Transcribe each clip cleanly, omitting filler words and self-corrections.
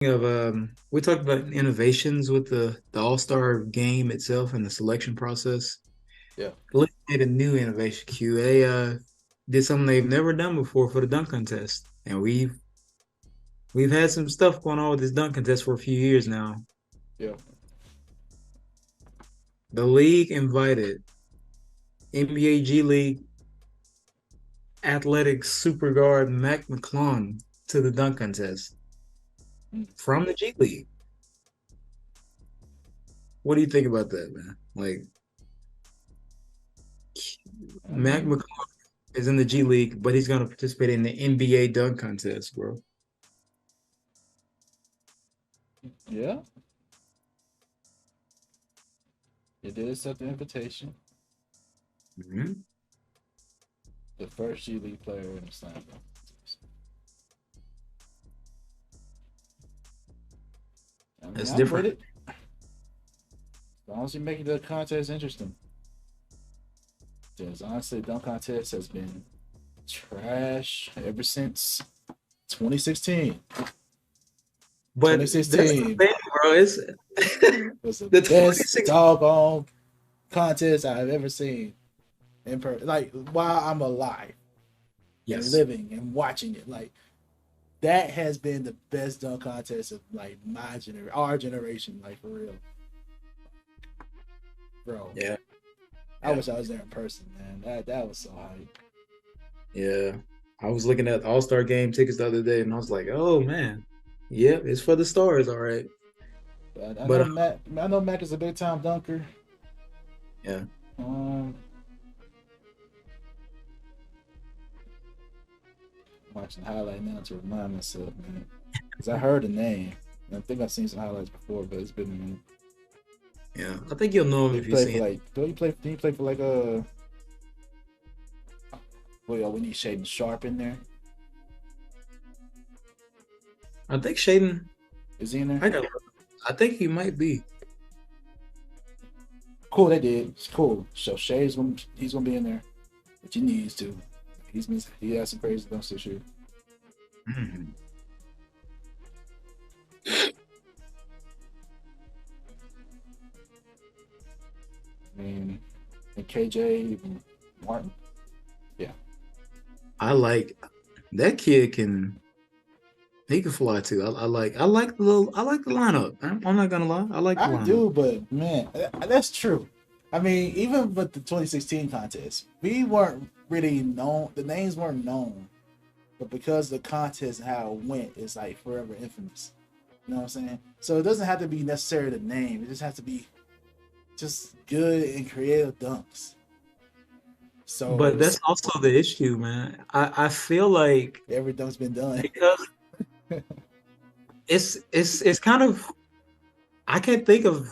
Of we talked about innovations with the All-Star game itself and the selection process. Yeah. But let's made a new innovation. They did something they've never done before for the dunk contest, and we've had some stuff going on with this dunk contest for a few years now. Yeah. The league invited NBA G League athletics super guard Mac McClung to the dunk contest Mm. from the G League. What do you think about that, man? Like I Mac mean, McClung is in the G League, but he's going to participate in the NBA dunk contest, bro. yeah, it did accept the invitation. Mhm. The first G League player in the slam dunk. I mean, That's I'm with different. it. As long as you make the contest interesting. Because honestly, dunk contest has been trash ever since 2016. But that's the 2016 thing, bro. It's was the the best 26. doggone contest I've ever seen in person. Like while I'm alive and Yes. living and watching it, like that has been the best dunk contest of like my generation, our generation, like for real, bro. Yeah. I Yeah. wish I was there in person, man. That was so hype. Yeah. I was looking at All-Star game tickets the other day and I was like, oh man. Yep, it's for the stars, all right. But I But know Matt. I know Mac is a big time dunker. yeah. Um, watching the highlight now to remind myself, man, because I heard the name. I think I've seen some highlights before, but it's been a minute. Yeah. I think you'll know him He if you played see for him. like. Do he play? Did he play for like a? Well, we need Shaden Sharp in there. I think Shaden, Is he in there? I got I think he might be. Cool, they did. It's cool. So Shay's gonna he's gonna be in there, which he needs to. He has some crazy dunks this year. Mhm. I mean, and KJ Martin. Yeah, I like that kid can he can fly too. I like the lineup. I'm not gonna lie. I like the I lineup. do, but man, that's true. I mean, even with the 2016 contest, we weren't really known. The names weren't known, but because the contest and how it went, it's like forever infamous. You know what I'm saying? So it doesn't have to be necessarily the name. It just has to be just good and creative dunks. So But that's also the issue, man. I feel like every dunk's been done. because it's kind of I can't think of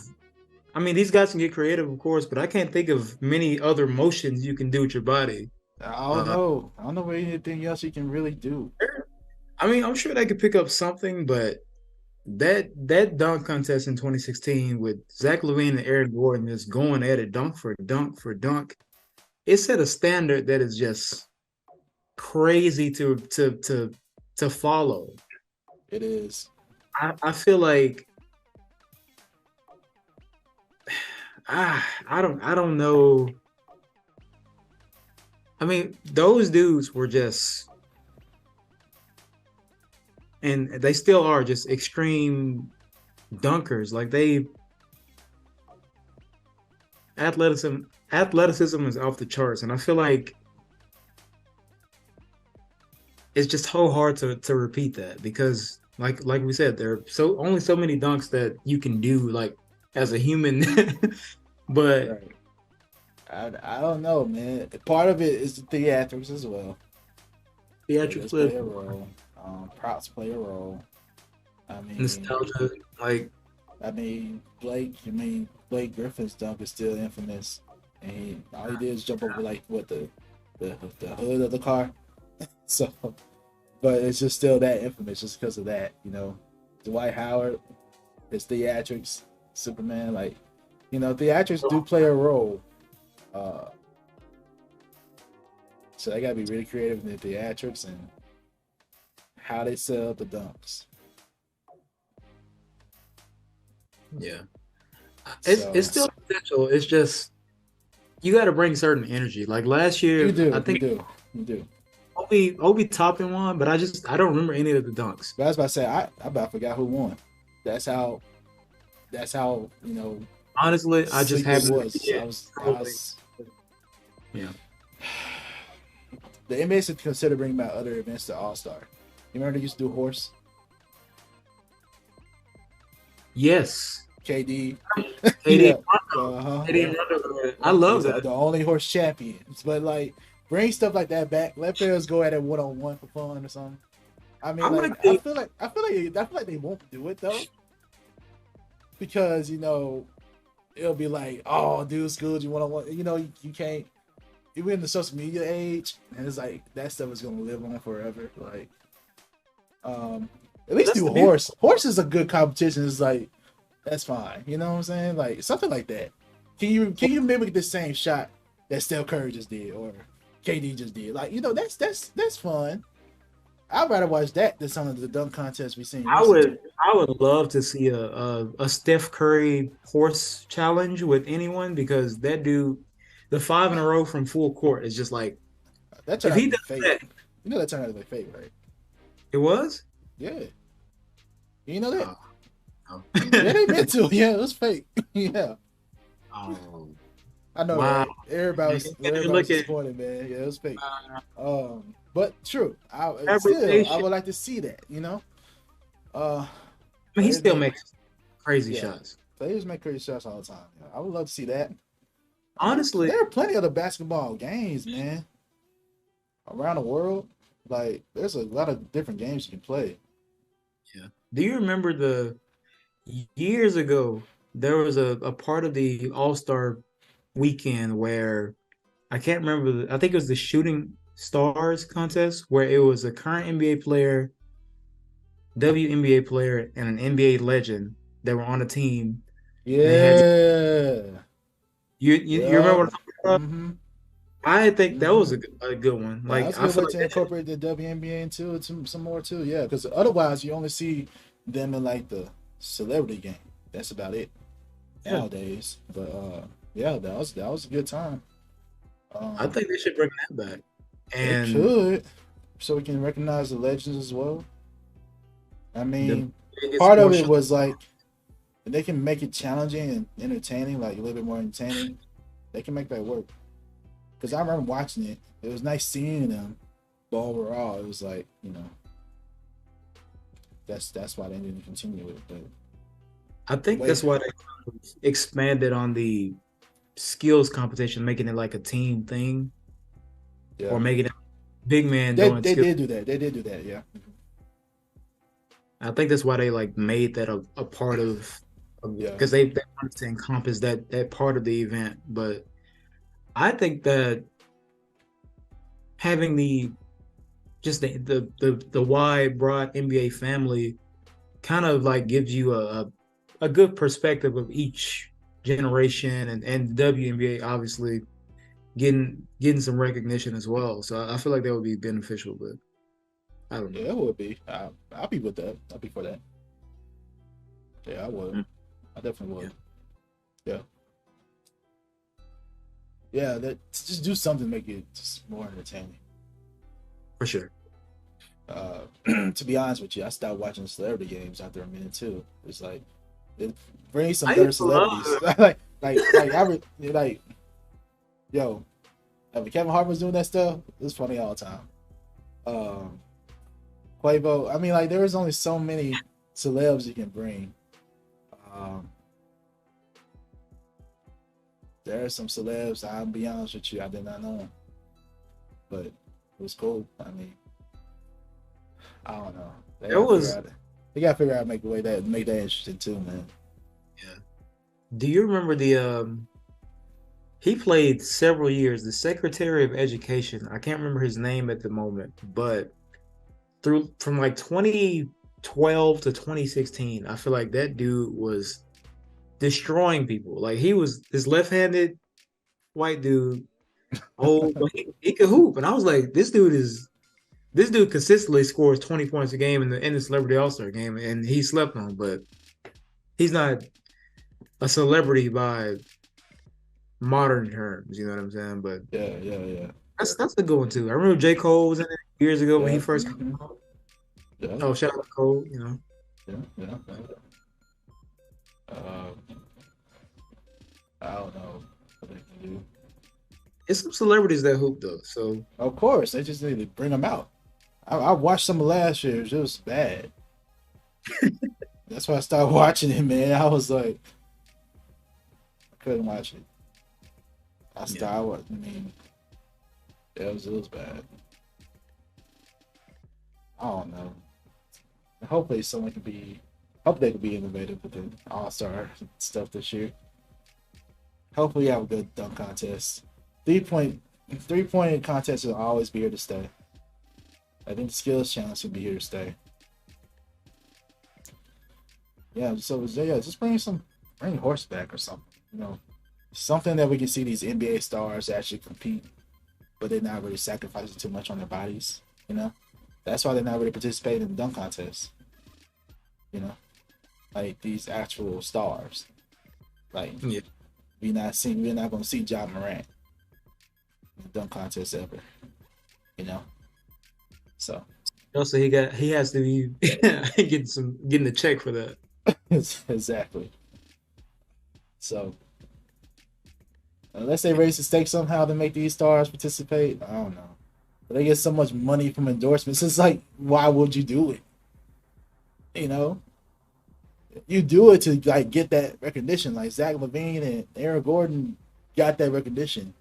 I mean these guys can get creative of course, but I can't think of many other motions you can do with your body. I don't Uh know. I don't know what anything else you can really do. I mean I'm sure they could pick up something, but that dunk contest in 2016 with Zach LaVine and Aaron Gordon just going at it dunk for dunk for dunk, it set a standard that is just crazy to follow. It is. I feel like I don't know. I mean, those dudes were just and they still are just extreme dunkers. Like they athleticism athleticism is off the charts, and I feel like it's just so hard to repeat that because like we said, there are so only so many dunks that you can do like as a human. But Right. I don't know, man. Part of it is the theatrics as well. That theatrics does play play a role. Props play a role. I mean, nostalgia, like Blake Griffin's dunk is still infamous, and all he did is jump over like what the hood of the car. So, but it's just still that infamous just because of that. Dwight Howard, his theatrics, Superman, like theatrics do play a role. Uh, so they gotta be really creative in the theatrics and how they set up the dunks. Yeah. It's So still potential. It's just you got to bring certain energy. Like last you year, I do, you think do, you do. Obi Toppin won, but I don't remember any of the dunks. But I was about to say, I about forgot who won. That's how Honestly, I just sleep it happened to was. see I it. was, I Scrolling. was. Yeah. The NBA should consider bringing back other events to All Star. You remember they used to do horse, Yes. KD, KD, yeah, KD and Rondo. I love that. the only horse champions. But like, bring stuff like that back. Let players go at it 1-on-1 for fun or something. I mean, like, I feel like they won't do it though, because it'll be like, oh, dude, schooled you 1-on-1. You can't. We're in the social media age, and it's like that stuff is gonna live on forever. Like, at least do horse. Horse is a good competition. It's like that's fine. You know what I'm saying? Like something like that. Can you mimic the same shot that Steph Curry just did or KD just did? Like that's fun. I'd rather watch that than some of the dunk contests we've seen. I would love to see a Steph Curry horse challenge with anyone because that dude, the 5 in a row from full court is just like that if turned out he to be does fake. that, That turned out to be fake, right? it was. Yeah. You know that? Oh. Yeah, they meant to. Yeah, it was fake. Yeah. Oh. I know, Wow. right? Everybody was disappointed, man. Yeah, it was fake. But true. I would like to see that, I mean, he still makes crazy shots. Players make crazy shots all the time. I would love to see that. Honestly, there are plenty of the basketball games, man, around the world. Like, there's a lot of different games you can play. Yeah. Do you remember the years ago there was a part of the All-Star weekend where I can't remember I think it was the Shooting Stars contest where it was a current NBA player, WNBA player, and an NBA legend that were on a team. Yeah. You remember what I'm talking about? Mm-hmm. I think that was a good one. Like that's a I good feel way like to incorporate the WNBA into it some more too. Yeah, because otherwise you only see them in like the celebrity game. That's about it nowadays. But yeah, that was a good time. I think they should bring that back. And they could, so we can recognize the legends as well. I mean, part of it was like they can make it challenging and entertaining, like a little bit more entertaining. They can make that work. Because I remember watching it. It was nice seeing them. But overall, it was like, that's why they didn't continue with it. But I think that's why they expanded on the skills competition, making it like a team thing. Yeah. Or making it big man doing They did do that. They did do that, yeah. I think that's why they like made that a part of because they wanted to encompass that part of the event. But I think that having the wide, broad NBA family kind of like gives you a good perspective of each generation and WNBA obviously getting some recognition as well. So I feel like that would be beneficial, but I don't know. Yeah, it would be. I'll be with that. I'll be for that. Yeah, I would. I definitely would. Yeah. Yeah, just do something to make it just more entertaining. For sure. To be honest with you, I stopped watching celebrity games after a minute too. It's like it brings some better celebrities. Yo, if Kevin Hart was doing that stuff, it was funny all the time. Quavo, I mean, like there was only so many celebs you can bring. There are some celebs, I'll be honest with you, I did not know them. But it was cool. I mean, I don't know. They gotta figure out make that interesting too, man. Yeah. Do you remember he played several years, the Secretary of Education. I can't remember his name at the moment, but from like 2012 to 2016, I feel like that dude was destroying people. Like he was this left-handed white dude. Oh, he could hoop, and I was like, this dude consistently scores 20 points a game in the Celebrity All-Star game, and he slept on, but he's not a celebrity by modern terms. You know what I'm saying? But Yeah. that's a good one too. I remember J. Cole was in it years ago when he Yeah. first came out. Yeah. Oh, shout out to Cole. You know, Yeah. I don't know what they can do. it's some celebrities that hoop though. So Of course, they just need to bring them out. I watched some of last year's. It was bad. That's why I started watching it, man. I was like, I couldn't watch it. I started. I mean, it was bad. I don't know. Hopefully, someone can be. Hope they can be innovative with the All Star stuff this year. Hopefully, you have a good dunk contest. 3-point contests will always be here to stay. I think the skills challenge will be here to stay. Yeah, so just bring horseback or something. You know, something that we can see these NBA stars actually compete, but they're not really sacrificing too much on their bodies. You know, that's why they're not really participating in the dunk contests. You know, like these actual stars. Like we're not gonna see John Morant in the dunk contest ever. You know, so also he has to be getting the check for that. exactly. So unless they raise the stakes somehow to make these stars participate, I don't know. But they get so much money from endorsements. It's like, why would you do it? You know, you do it to like get that recognition. Like Zach LaVine and Aaron Gordon got that recognition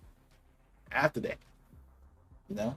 after that. You know.